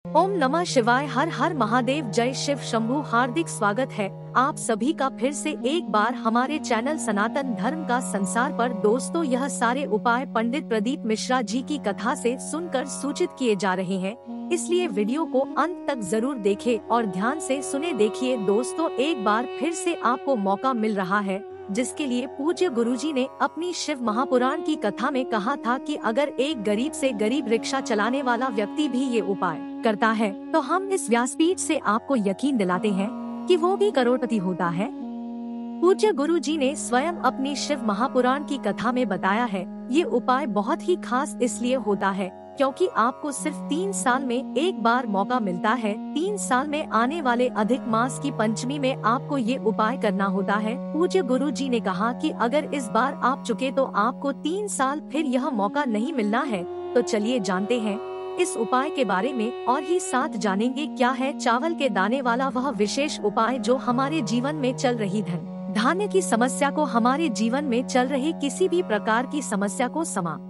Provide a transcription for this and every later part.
ओम नमः शिवाय। हर हर महादेव। जय शिव शंभू। हार्दिक स्वागत है आप सभी का फिर से एक बार हमारे चैनल सनातन धर्म का संसार पर। दोस्तों, यह सारे उपाय पंडित प्रदीप मिश्रा जी की कथा से सुनकर सूचित किए जा रहे हैं, इसलिए वीडियो को अंत तक जरूर देखें और ध्यान से सुने। देखिए दोस्तों, एक बार फिर से आपको मौका मिल रहा है जिसके लिए पूज्य गुरुजी ने अपनी शिव महापुराण की कथा में कहा था कि अगर एक गरीब से गरीब रिक्शा चलाने वाला व्यक्ति भी ये उपाय करता है तो हम इस व्यासपीठ से आपको यकीन दिलाते हैं कि वो भी करोड़पति होता है। पूज्य गुरुजी ने स्वयं अपनी शिव महापुराण की कथा में बताया है ये उपाय बहुत ही खास इसलिए होता है क्योंकि आपको सिर्फ 3 साल में एक बार मौका मिलता है। 3 साल में आने वाले अधिक मास की पंचमी में आपको ये उपाय करना होता है। पूज्य गुरुजी ने कहा कि अगर इस बार आप चुके तो आपको 3 साल फिर यह मौका नहीं मिलना है। तो चलिए जानते हैं इस उपाय के बारे में और ही साथ जानेंगे क्या है चावल के दाने वाला वह विशेष उपाय जो हमारे जीवन में चल रही धन धान्य की समस्या को, हमारे जीवन में चल रही किसी भी प्रकार की समस्या को समाप्त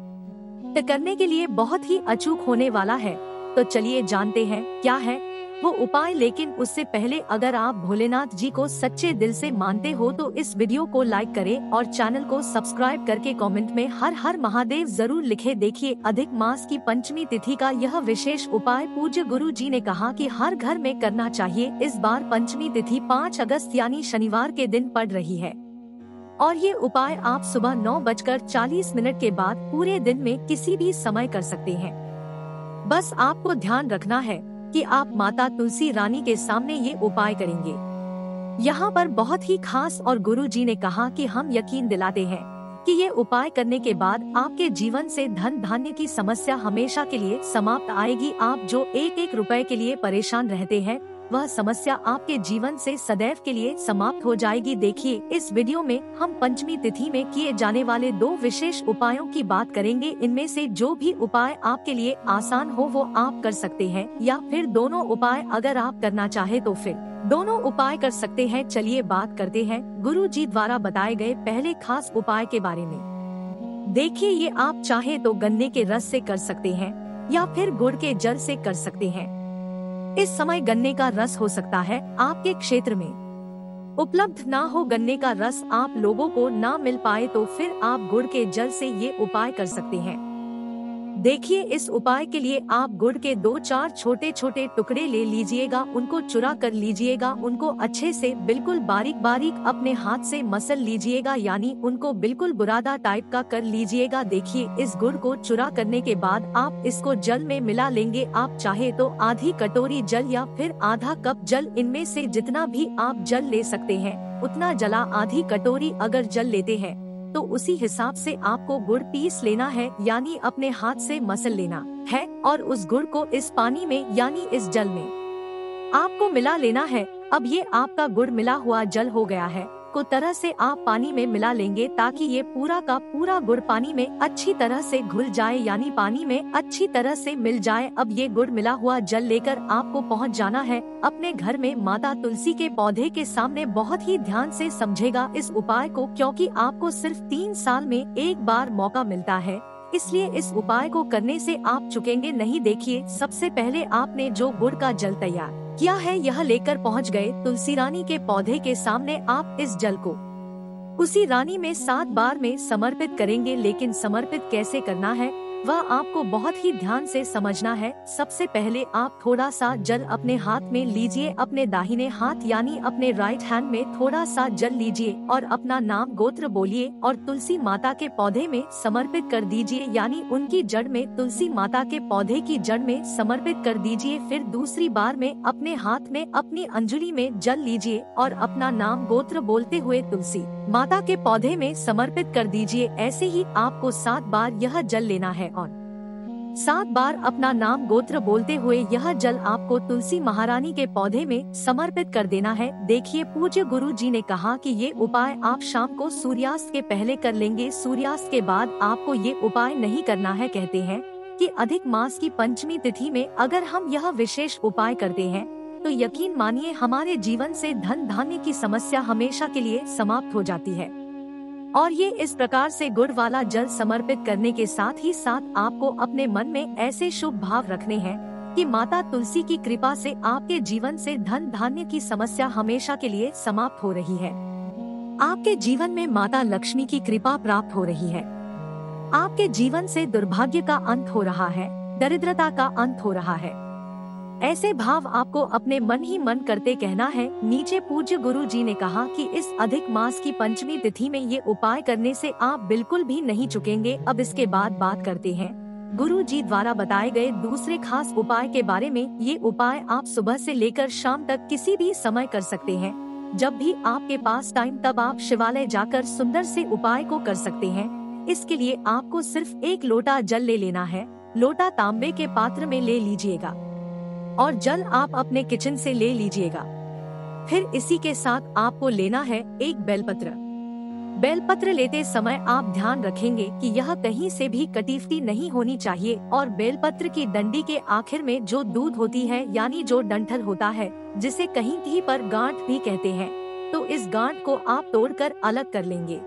करने के लिए बहुत ही अचूक होने वाला है। तो चलिए जानते हैं क्या है वो उपाय। लेकिन उससे पहले अगर आप भोलेनाथ जी को सच्चे दिल से मानते हो तो इस वीडियो को लाइक करें और चैनल को सब्सक्राइब करके कमेंट में हर हर महादेव जरूर लिखे। देखिए, अधिक मास की पंचमी तिथि का यह विशेष उपाय पूज्य गुरु जी ने कहा कि हर घर में करना चाहिए। इस बार पंचमी तिथि 5 अगस्त यानी शनिवार के दिन पड़ रही है और ये उपाय आप सुबह 9:40 के बाद पूरे दिन में किसी भी समय कर सकते हैं। बस आपको ध्यान रखना है कि आप माता तुलसी रानी के सामने ये उपाय करेंगे। यहाँ पर बहुत ही खास और गुरु जी ने कहा कि हम यकीन दिलाते हैं कि ये उपाय करने के बाद आपके जीवन से धन धान्य की समस्या हमेशा के लिए समाप्त आएगी। आप जो एक रुपए के लिए परेशान रहते हैं वह समस्या आपके जीवन से सदैव के लिए समाप्त हो जाएगी। देखिए, इस वीडियो में हम पंचमी तिथि में किए जाने वाले 2 विशेष उपायों की बात करेंगे। इनमें से जो भी उपाय आपके लिए आसान हो वो आप कर सकते हैं, या फिर दोनों उपाय अगर आप करना चाहे तो फिर दोनों उपाय कर सकते हैं। चलिए बात करते हैं गुरु जी द्वारा बताए गए पहले खास उपाय के बारे में। देखिए, ये आप चाहे तो गन्ने के रस से कर सकते हैं या फिर गुड़ के जल से कर सकते हैं। इस समय गन्ने का रस हो सकता है आपके क्षेत्र में उपलब्ध ना हो, गन्ने का रस आप लोगों को ना मिल पाए तो फिर आप गुड़ के जल से ये उपाय कर सकते हैं। देखिए, इस उपाय के लिए आप गुड़ के 2-4 छोटे छोटे टुकड़े ले लीजिएगा, उनको चुरा कर लीजिएगा, उनको अच्छे से बिल्कुल बारीक बारीक अपने हाथ से मसल लीजिएगा, यानी उनको बिल्कुल बुरादा टाइप का कर लीजिएगा। देखिए, इस गुड़ को चुरा करने के बाद आप इसको जल में मिला लेंगे। आप चाहे तो आधी कटोरी जल या फिर आधा कप जल, इनमें से जितना भी आप जल ले सकते हैं उतना जला। आधी कटोरी अगर जल लेते हैं तो उसी हिसाब से आपको गुड़ पीस लेना है, यानी अपने हाथ से मसल लेना है और उस गुड़ को इस पानी में यानी इस जल में आपको मिला लेना है। अब ये आपका गुड़ मिला हुआ जल हो गया है को तरह से आप पानी में मिला लेंगे ताकि ये पूरा का पूरा गुड़ पानी में अच्छी तरह से घुल जाए, यानी पानी में अच्छी तरह से मिल जाए। अब ये गुड़ मिला हुआ जल लेकर आपको पहुंच जाना है अपने घर में माता तुलसी के पौधे के सामने। बहुत ही ध्यान से समझेगा इस उपाय को, क्योंकि आपको सिर्फ 3 साल में एक बार मौका मिलता है, इसलिए इस उपाय को करने से आप चुकेंगे नहीं। देखिए, सबसे पहले आपने जो गुड़ का जल तैयार किया है यह लेकर पहुंच गए तुलसी रानी के पौधे के सामने। आप इस जल को उसी रानी में 7 बार में समर्पित करेंगे। लेकिन समर्पित कैसे करना है वह आपको बहुत ही ध्यान से समझना है। सबसे पहले आप थोड़ा सा जल अपने हाथ में लीजिए, अपने दाहिने हाथ यानी अपने राइट हैंड में थोड़ा सा जल लीजिए और अपना नाम गोत्र बोलिए और तुलसी माता के पौधे में समर्पित कर दीजिए, यानी उनकी जड़ में, तुलसी माता के पौधे की जड़ में समर्पित कर दीजिए। फिर दूसरी बार में अपने हाथ में अपनी अंजुली में जल लीजिए और अपना नाम गोत्र बोलते हुए तुलसी माता के पौधे में समर्पित कर दीजिए। ऐसे ही आपको 7 बार यह जल लेना है और 7 बार अपना नाम गोत्र बोलते हुए यह जल आपको तुलसी महारानी के पौधे में समर्पित कर देना है। देखिए, पूज्य गुरु जी ने कहा कि ये उपाय आप शाम को सूर्यास्त के पहले कर लेंगे। सूर्यास्त के बाद आपको ये उपाय नहीं करना है। कहते हैं कि अधिक मास की पंचमी तिथि में अगर हम यह विशेष उपाय करते हैं तो यकीन मानिए हमारे जीवन से धन धान्य की समस्या हमेशा के लिए समाप्त हो जाती है। और ये इस प्रकार से गुड़ वाला जल समर्पित करने के साथ ही साथ आपको अपने मन में ऐसे शुभ भाव रखने हैं कि माता तुलसी की कृपा से आपके जीवन से धन धान्य की समस्या हमेशा के लिए समाप्त हो रही है। आपके जीवन में माता लक्ष्मी की कृपा प्राप्त हो रही है। आपके जीवन से दुर्भाग्य का अंत हो रहा है, दरिद्रता का अंत हो रहा है। ऐसे भाव आपको अपने मन ही मन करते कहना है। नीचे पूज्य गुरु जी ने कहा कि इस अधिक मास की पंचमी तिथि में ये उपाय करने से आप बिल्कुल भी नहीं चुकेंगे। अब इसके बाद बात करते हैं गुरु जी द्वारा बताए गए दूसरे खास उपाय के बारे में। ये उपाय आप सुबह से लेकर शाम तक किसी भी समय कर सकते हैं। जब भी आपके पास टाइम तब आप शिवालय जाकर सुंदर से उपाय को कर सकते हैं। इसके लिए आपको सिर्फ एक लोटा जल ले लेना है। लोटा तांबे के पात्र में ले लीजिएगा और जल आप अपने किचन से ले लीजिएगा। फिर इसी के साथ आपको लेना है एक बेलपत्र। बेलपत्र लेते समय आप ध्यान रखेंगे कि यह कहीं से भी कटीफटी नहीं होनी चाहिए और बेलपत्र की डंडी के आखिर में जो दूध होती है यानी जो डंठल होता है, जिसे कहीं कहीं पर गांठ भी कहते हैं, तो इस गांठ को आप तोड़कर अलग कर लेंगे।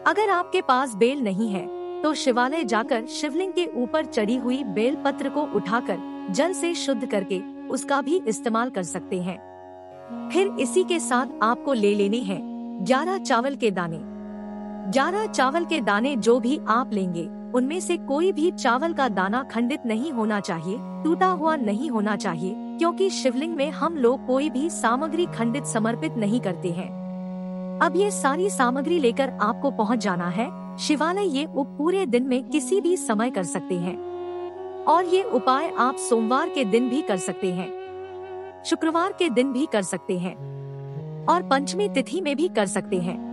अगर आपके पास बेल नहीं है तो शिवालय जाकर शिवलिंग के ऊपर चढ़ी हुई बेल पत्र को उठाकर जल से शुद्ध करके उसका भी इस्तेमाल कर सकते हैं। फिर इसी के साथ आपको ले लेने हैं 11 चावल के दाने। 11 चावल के दाने जो भी आप लेंगे उनमें से कोई भी चावल का दाना खंडित नहीं होना चाहिए, टूटा हुआ नहीं होना चाहिए, क्योंकि शिवलिंग में हम लोग कोई भी सामग्री खंडित समर्पित नहीं करते हैं। अब ये सारी सामग्री लेकर आपको पहुंच जाना है शिवालय। ये पूरे दिन में किसी भी समय कर सकते हैं और ये उपाय आप सोमवार के दिन भी कर सकते हैं, शुक्रवार के दिन भी कर सकते हैं और पंचमी तिथि में भी कर सकते हैं।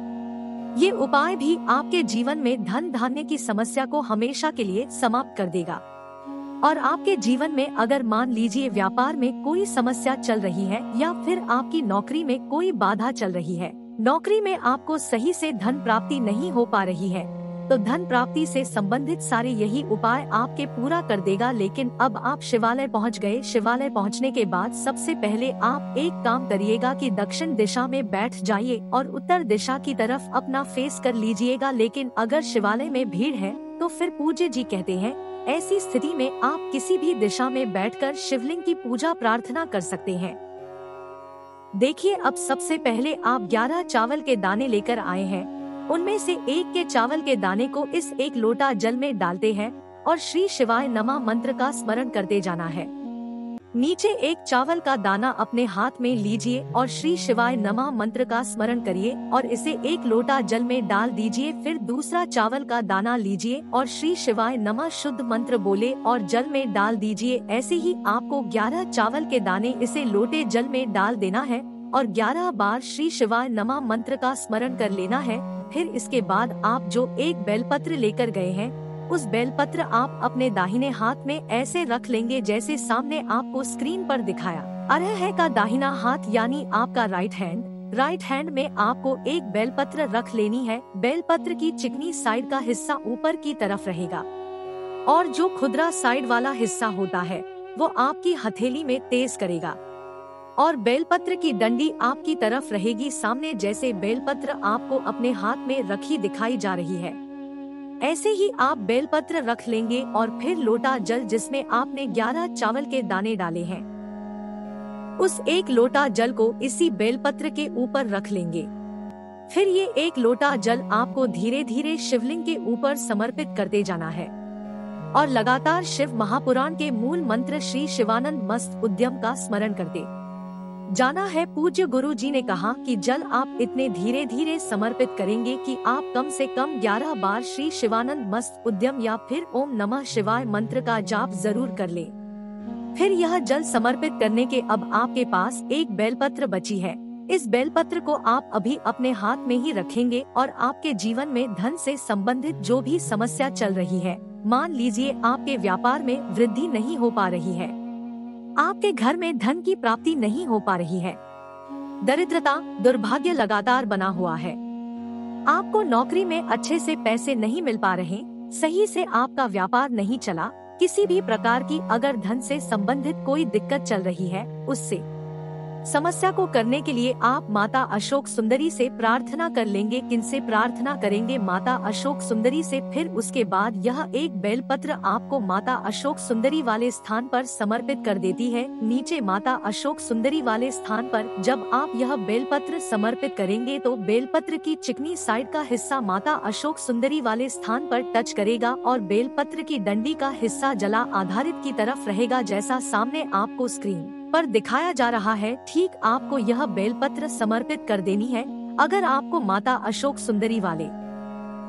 ये उपाय भी आपके जीवन में धन धान्य की समस्या को हमेशा के लिए समाप्त कर देगा। और आपके जीवन में अगर मान लीजिए व्यापार में कोई समस्या चल रही है या फिर आपकी नौकरी में कोई बाधा चल रही है, नौकरी में आपको सही से धन प्राप्ति नहीं हो पा रही है, तो धन प्राप्ति से संबंधित सारे यही उपाय आपके पूरा कर देगा। लेकिन अब आप शिवालय पहुंच गए। शिवालय पहुंचने के बाद सबसे पहले आप एक काम करिएगा कि दक्षिण दिशा में बैठ जाइए और उत्तर दिशा की तरफ अपना फेस कर लीजिएगा। लेकिन अगर शिवालय में भीड़ है तो फिर पूज्य जी कहते हैं ऐसी स्थिति में आप किसी भी दिशा में बैठकर शिवलिंग की पूजा प्रार्थना कर सकते हैं। देखिए, अब सबसे पहले आप 11 चावल के दाने लेकर आए हैं। उनमें से एक के चावल के दाने को इस एक लोटा जल में डालते हैं और श्री शिवाय नमः मंत्र का स्मरण करते जाना है। नीचे एक चावल का दाना अपने हाथ में लीजिए और श्री शिवाय नमः मंत्र का स्मरण करिए और इसे एक लोटा जल में डाल दीजिए। फिर दूसरा चावल का दाना लीजिए और श्री शिवाय नमः शुद्ध मंत्र बोले और जल में डाल दीजिए। ऐसे ही आपको 11 चावल के दाने इसे लोटे जल में डाल देना है और 11 बार श्री शिवाय नमः मंत्र का स्मरण कर लेना है। फिर इसके बाद आप जो एक बेलपत्र लेकर गए हैं उस बेलपत्र आप अपने दाहिने हाथ में ऐसे रख लेंगे जैसे सामने आपको स्क्रीन पर दिखाया है का दाहिना हाथ यानी आपका राइट हैंड में आपको एक बेलपत्र रख लेनी है। बेलपत्र की चिकनी साइड का हिस्सा ऊपर की तरफ रहेगा और जो खुदरा साइड वाला हिस्सा होता है वो आपकी हथेली में तेज करेगा और बेलपत्र की डंडी आपकी तरफ रहेगी सामने, जैसे बेलपत्र आपको अपने हाथ में रखी दिखाई जा रही है। ऐसे ही आप बेलपत्र रख लेंगे और फिर लोटा जल जिसमें आपने 11 चावल के दाने डाले हैं उस एक लोटा जल को इसी बेलपत्र के ऊपर रख लेंगे। फिर ये एक लोटा जल आपको धीरे धीरे शिवलिंग के ऊपर समर्पित करते जाना है और लगातार शिव महापुराण के मूल मंत्र श्री शिवानंद मस्त उद्यम का स्मरण करते जाना है। पूज्य गुरु जी ने कहा कि जल आप इतने धीरे धीरे समर्पित करेंगे कि आप कम से कम 11 बार श्री शिवानंद मस्त उद्यम या फिर ओम नमः शिवाय मंत्र का जाप जरूर कर लें। फिर यह जल समर्पित करने के अब आपके पास एक बेलपत्र बची है। इस बेलपत्र को आप अभी अपने हाथ में ही रखेंगे और आपके जीवन में धन से संबंधित जो भी समस्या चल रही है, मान लीजिए आपके व्यापार में वृद्धि नहीं हो पा रही है, आपके घर में धन की प्राप्ति नहीं हो पा रही है, दरिद्रता दुर्भाग्य लगातार बना हुआ है, आपको नौकरी में अच्छे से पैसे नहीं मिल पा रहे, सही से आपका व्यापार नहीं चला, किसी भी प्रकार की अगर धन से संबंधित कोई दिक्कत चल रही है उससे समस्या को करने के लिए आप माता अशोक सुंदरी से प्रार्थना कर लेंगे। किनसे प्रार्थना करेंगे? माता अशोक सुंदरी से। फिर उसके बाद यह एक बेलपत्र आपको माता अशोक सुंदरी वाले स्थान पर समर्पित कर देती है। नीचे माता अशोक सुंदरी वाले स्थान पर जब आप यह बेलपत्र समर्पित करेंगे तो बेलपत्र की चिकनी साइड का हिस्सा माता अशोक सुंदरी वाले स्थान पर टच करेगा और बेलपत्र की डंडी का हिस्सा जला आधारित की तरफ रहेगा, जैसा सामने आपको स्क्रीन पर दिखाया जा रहा है। ठीक आपको यह बेलपत्र समर्पित कर देनी है। अगर आपको माता अशोक सुंदरी वाले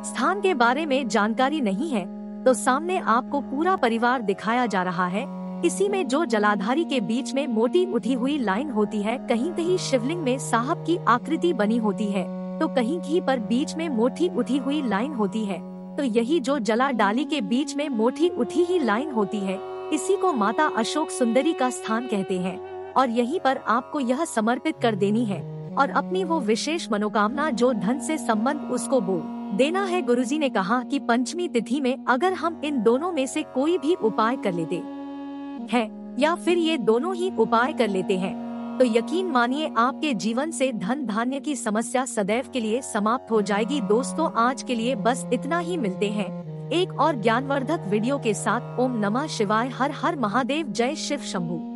स्थान के बारे में जानकारी नहीं है तो सामने आपको पूरा परिवार दिखाया जा रहा है। इसी में जो जलाधारी के बीच में मोटी उठी हुई लाइन होती है, कहीं कहीं शिवलिंग में साहब की आकृति बनी होती है तो कहीं कहीं पर बीच में मोटी उठी हुई लाइन होती है। तो यही जो जला डाली के बीच में मोटी उठी ही लाइन होती है, इसी को माता अशोक सुंदरी का स्थान कहते हैं। और यहीं पर आपको यह समर्पित कर देनी है और अपनी वो विशेष मनोकामना जो धन से संबंध उसको बोल देना है। गुरुजी ने कहा कि पंचमी तिथि में अगर हम इन दोनों में से कोई भी उपाय कर लेते हैं या फिर ये दोनों ही उपाय कर लेते हैं तो यकीन मानिए आपके जीवन से धन धान्य की समस्या सदैव के लिए समाप्त हो जाएगी। दोस्तों, आज के लिए बस इतना ही। मिलते हैं एक और ज्ञानवर्धक वीडियो के साथ। ओम नमः शिवाय। हर हर महादेव। जय शिव शंभू।